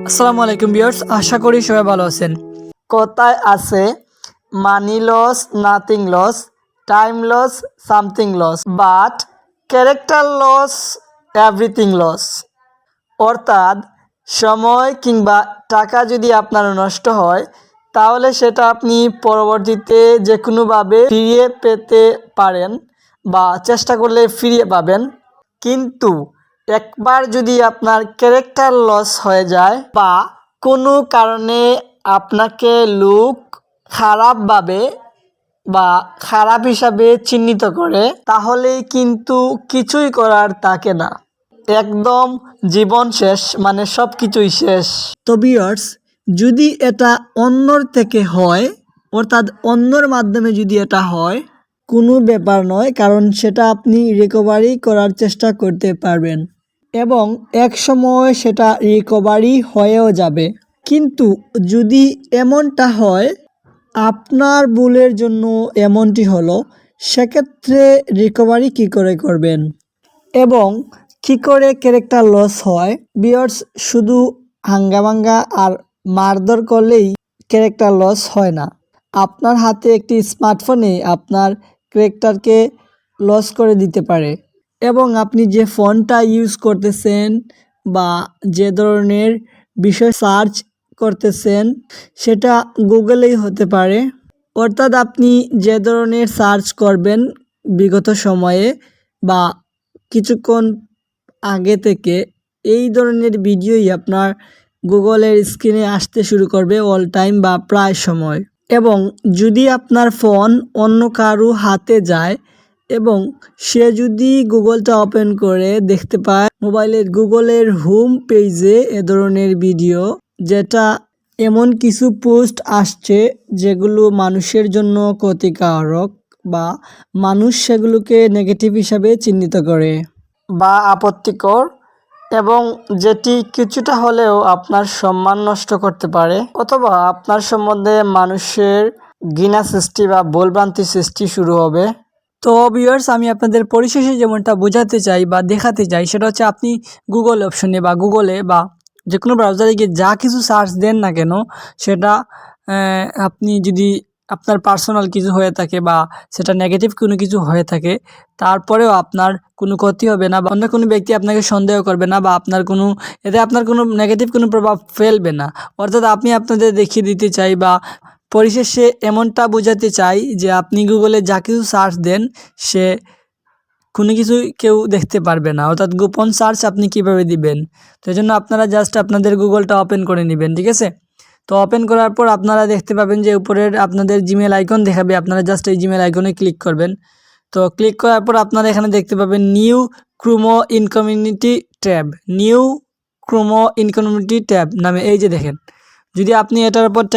আসসালামু আলাইকুম ভিউয়ার্স, আশা করি সবাই ভালো আছেন। কথায় আছে money loss nothing loss, time loss something loss, but character loss everything loss. অর্থাৎ সময় কিংবা টাকা যদি আপনার নষ্ট হয় তাহলে সেটা আপনি পরবর্তীতে যে কোনোভাবে ফিরিয়ে পেতে পারেন বা চেষ্টা করলে ফিরিয়ে পাবেন। কিন্তু একবার যদি আপনার ক্যারেক্টার লস হয়ে যায় বা কোনো কারণে আপনাকে লোক খারাপভাবে বা খারাপ হিসাবে চিহ্নিত করে তাহলেই কিন্তু কিছুই করার থাকে না, একদম জীবন শেষ, মানে সব কিছুই শেষ। তো ভিউয়ার্স, যদি এটা অন্যর থেকে হয়, অর্থাৎ অন্যর মাধ্যমে যদি এটা হয়, কোনো ব্যাপার নয়, কারণ সেটা আপনি রিকভারি করার চেষ্টা করতে পারবেন এবং এক সময় সেটা রিকভারি হয়েও যাবে। কিন্তু যদি এমনটা হয় আপনার ভুলের জন্য এমনটি হলো, সেক্ষেত্রে রিকভারি কী করে করবেন এবং কী করে ক্যারেক্টার লস হয়? ভিউয়ার্স, শুধু হাঙ্গামাঙ্গা আর মারধর করলেই ক্যারেক্টার লস হয় না। আপনার হাতে একটি স্মার্টফোনে আপনার ক্যারেক্টারকে লস করে দিতে পারে এবং আপনি যে ফোনটা ইউজ করতেছেন বা যে ধরনের বিষয় সার্চ করতেছেন সেটা গুগলেই হতে পারে। অর্থাৎ আপনি যে ধরনের সার্চ করবেন বিগত সময়ে বা কিছুক্ষণ আগে থেকে, এই ধরনের ভিডিওই আপনার গুগলের স্ক্রিনে আসতে শুরু করবে অল টাইম বা প্রায় সময়। এবং যদি আপনার ফোন অন্য কারো হাতে যায় এবং সে যদি গুগলটা ওপেন করে দেখতে পায় মোবাইলের গুগলের হোম পেজে এ ধরনের ভিডিও, যেটা এমন কিছু পোস্ট আসছে যেগুলো মানুষের জন্য ক্ষতিকারক বা মানুষ সেগুলোকে নেগেটিভ হিসাবে চিহ্নিত করে বা আপত্তিকর এবং যেটি কিছুটা হলেও আপনার সম্মান নষ্ট করতে পারে অথবা আপনার সম্বন্ধে মানুষের ঘৃণা সৃষ্টি বা ভুলভ্রান্তি সৃষ্টি শুরু হবে। তো ভিউয়ার্স, আমি আপনাদের পরিশেষে যেমনটা বোঝাতে চাই বা দেখাতে চাই সেটা হচ্ছে, আপনি গুগল অপশনে বা গুগলে বা যে কোনো ব্রাউজারে গিয়ে যা কিছু সার্চ দেন না কেন, সেটা আপনি যদি আপনার পার্সোনাল কিছু হয়ে থাকে বা সেটা নেগেটিভ কোনো কিছু হয়ে থাকে, তারপরেও আপনার কোনো ক্ষতি হবে না বা অন্য কোনো ব্যক্তি আপনাকে সন্দেহ করবে না বা আপনার কোনো নেগেটিভ কোনো প্রভাব ফেলবে না। অর্থাৎ আমি আপনাদের দেখিয়ে দিতে চাই বা পরিশেষে এমনটা বোঝাতে চাই যে আপনি গুগলে যা কিছু সার্চ দেন সে কোনো কিছুই কেউ দেখতে পারবে না। অর্থাৎ গোপন সার্চ আপনি কিভাবে দিবেন, তো এই জন্য আপনারা জাস্ট আপনাদের গুগলটা ওপেন করে নেবেন, ঠিক আছে? তো ওপেন করার পর আপনারা দেখতে পাবেন যে উপরের আপনাদের জিমেল আইকন দেখাবে, আপনারা জাস্ট এই জিমেল আইকনে ক্লিক করবেন। তো ক্লিক করার পর আপনারা এখানে দেখতে পাবেন new chromo in community tab, new chromo in community tab নামে এই যে দেখেন, যদি আপনি এটার উপর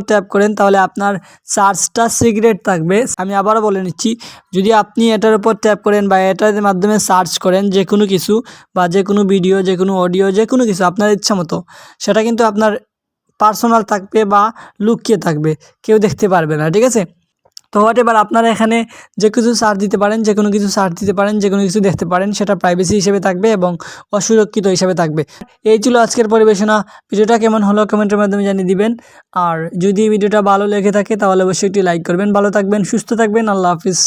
ট্যাপ করেন তাহলে আপনার সার্চটা সিক্রেট থাকবে। আমি আবারও বলে নিচ্ছি, যদি আপনি এটার উপর ট্যাপ করেন বা এটার মাধ্যমে সার্চ করেন যে কোনো কিছু বা যে কোনো ভিডিও, যে কোনো অডিও, যে কোনো কিছু আপনার ইচ্ছা মতো, সেটা কিন্তু আপনার পার্সোনাল থাকবে বা লুকিয়ে থাকবে, কেউ দেখতে পারবে না, ঠিক আছে? তো হোয়াটএভার, আপনারা এখানে যে কিছু সার্চ দিতে পারেন, যে কোনো কিছু সার্চ দিতে পারেন, যে কোনো কিছু দেখতে পারেন, সেটা প্রাইভেসি হিসেবে থাকবে এবং অসুরক্ষিত হিসেবে থাকবে। এই ছিল আজকের পরিবেশনা। ভিডিওটা কেমন হলো কমেন্টের মাধ্যমে জানিয়ে দিবেন। আর যদি ভিডিওটা ভালো লেগে থাকে তাহলে অবশ্যই একটি লাইক করবেন। ভালো থাকবেন, সুস্থ থাকবেন, আল্লাহ হাফিজ।